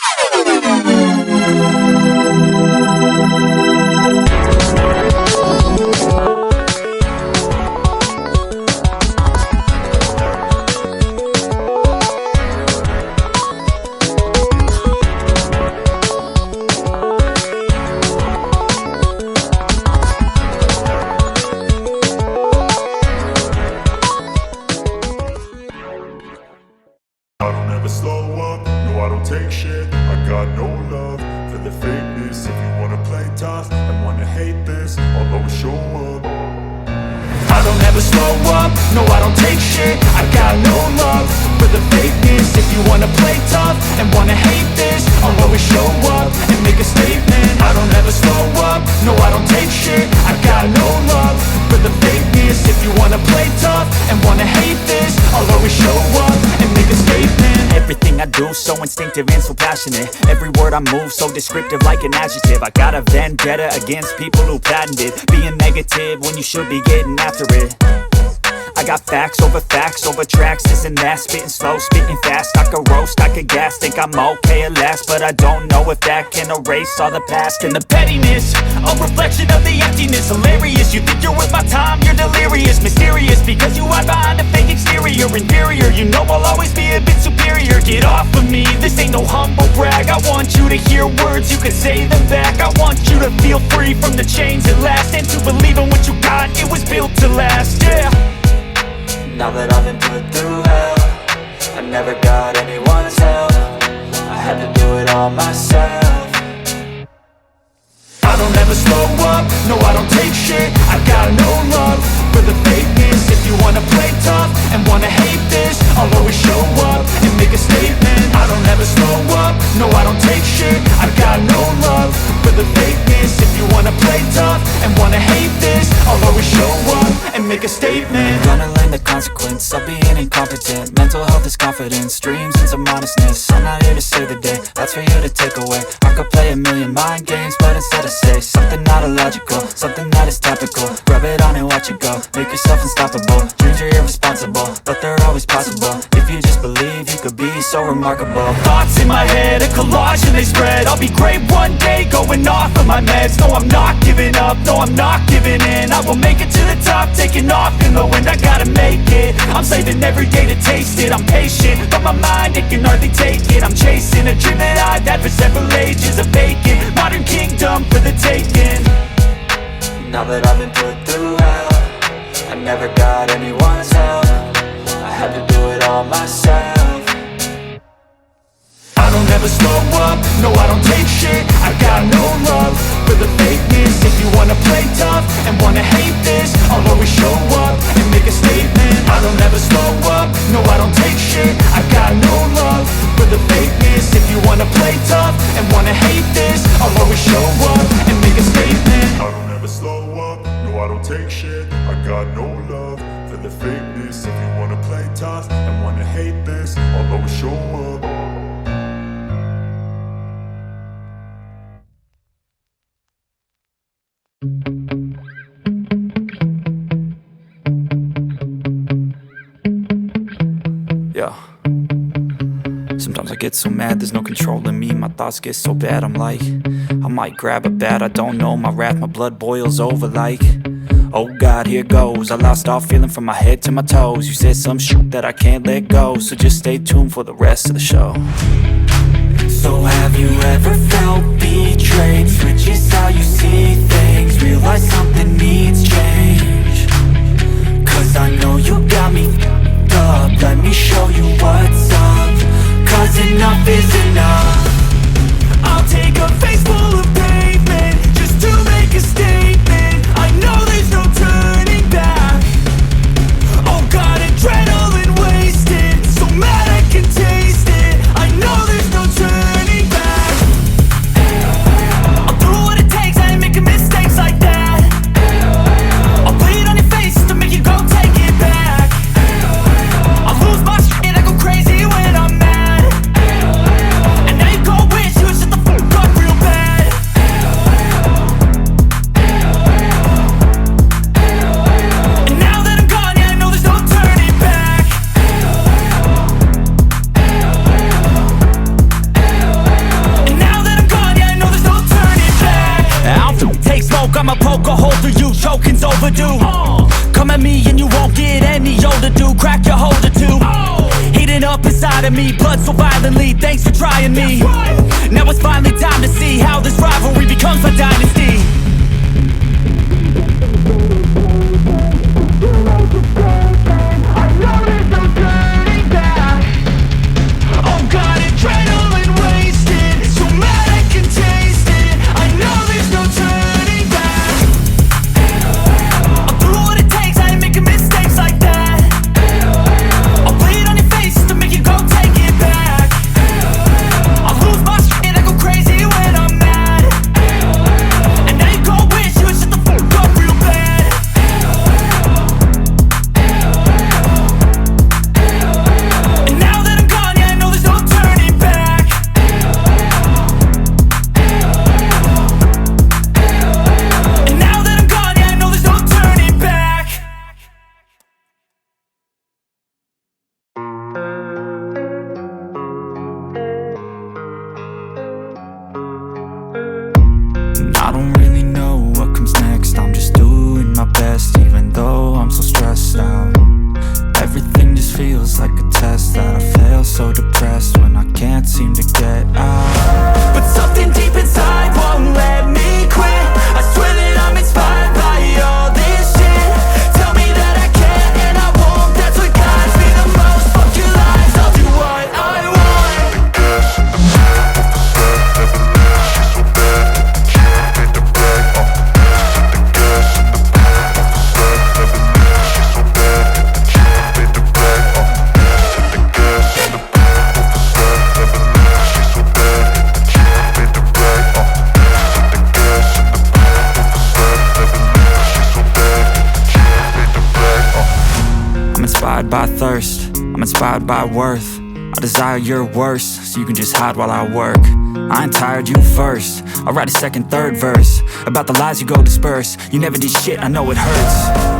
I don't ever slow up, no I don't take shit. I got no love for the fakeness. If you wanna play tough and wanna hate this, I'll always show up. I don't ever slow up, no I don't take shit. I got no love for the fakeness. If you wanna play tough and wanna hate this, I'll always show up and make a statement. I don't ever slow up, no I don't take shit. I got no love for the fakeness. If you wanna play tough and wanna hate this, I'll always show up and make a statement. Everything I do so instinctive and so passionate. Every word I move so descriptive like an adjective. I got a vendetta against people who patented being negative when you should be getting after it. I got facts over tracks, this and that. Spitting slow, spitting fast, I could roast, I could gas. Think I'm okay at last, but I don't know if that can erase all the past. And the pettiness, a reflection of the emptiness. Hilarious, you think you're worth my time, you're delirious. Mysterious, because you hide behind a fake exterior. Inferior, you know I'll always be a bit superior. Get off of me, this ain't no humble brag. I want you to hear words, you can say them back. I want you to feel free from the chains at last, and to believe in what you got, it was built to last, yeah. Now that I've been put through hell, I never got anyone's help. I had to do it all myself. I don't ever slow up, no I don't take shit. I got no love for the fakeness. If you wanna play tough and wanna hate this, I'll always show up and make a statement. I don't ever slow up, no I don't take shit. I got no love for the fakeness. If you wanna play tough and wanna hate this, I'll always show up and make a statement. Gonna learn the consequence of being incompetent. Mental health is confidence, dreams and some honestness. I'm not here to save the day, that's for you to take away. I could play a million mind games, but instead I say something not illogical, something that is topical. Rub it on and watch it go, make yourself unstoppable. Dreams are irresponsible, but they're always possible. If you just believe, you could be so remarkable. Thoughts in my head, a collage and they spread. I'll be great one day, going off of my meds. No, I'm not giving up, no, I'm not giving in. I will make it to the top, taking off in the wind. I gotta make it, I'm saving every day to taste it. I'm patient, but my mind, it can hardly take it. I'm chasing a dream that I've had for several ages. A vacant, modern kingdom for the taking. Now that I've been put through hell, I never got anyone's help. I had to do it all myself. I don't ever slow up, no I don't take shit. I got no love for the fakeness. If you wanna play tough and wanna hate this, I'll always show up and make a statement. I don't ever slow up, no I don't take shit. I got no love for the fakeness. If you wanna play tough and wanna hate this, I'll always show up and make a statement. I don't ever slow up, no I don't take shit. I got no love for the fakeness. If you wanna play tough and wanna hate this, I'll always show up. Yeah. Sometimes I get so mad, there's no controlling me. My thoughts get so bad, I'm like, I might grab a bat, I don't know. My wrath, my blood boils over like, oh God, here goes. I lost all feeling from my head to my toes. You said some shit that I can't let go, so just stay tuned for the rest of the show. So have you ever felt betrayed? Switches how you see things, realize something needs change. Cause I know you got me f***ed up. Let me show you what's up, cause enough is enough. I'll take a face full of pavement just to make a statement. I know there's no turning back. Oh God, adrenaline wasted, so mad I can taste it. I know there's no turning back. I'll do what it takes, I ain't making mistakes like that. do. Come at me and you won't get any older, dude. Crack your holder too. Heating up inside of me, blood so violently. Thanks for trying me. Now it's finally time to see how this rivalry becomes my dynasty. I don't really know what comes next. I'm just doing my best, even though I'm so stressed out. Everything just feels like a test that I fail, so depressed when I can't seem to get out. But something deep inside won't let me quit. I swear that I'm inspired by all this shit. Tell me that I can and I won't. That's what guides me the most. Fuck your lies, I'll do what I want. I'm inspired by thirst, I'm inspired by worth. I desire your worst, so you can just hide while I work. I ain't tired, you first. I'll write a second, third verse about the lies you go disperse. You never did shit, I know it hurts.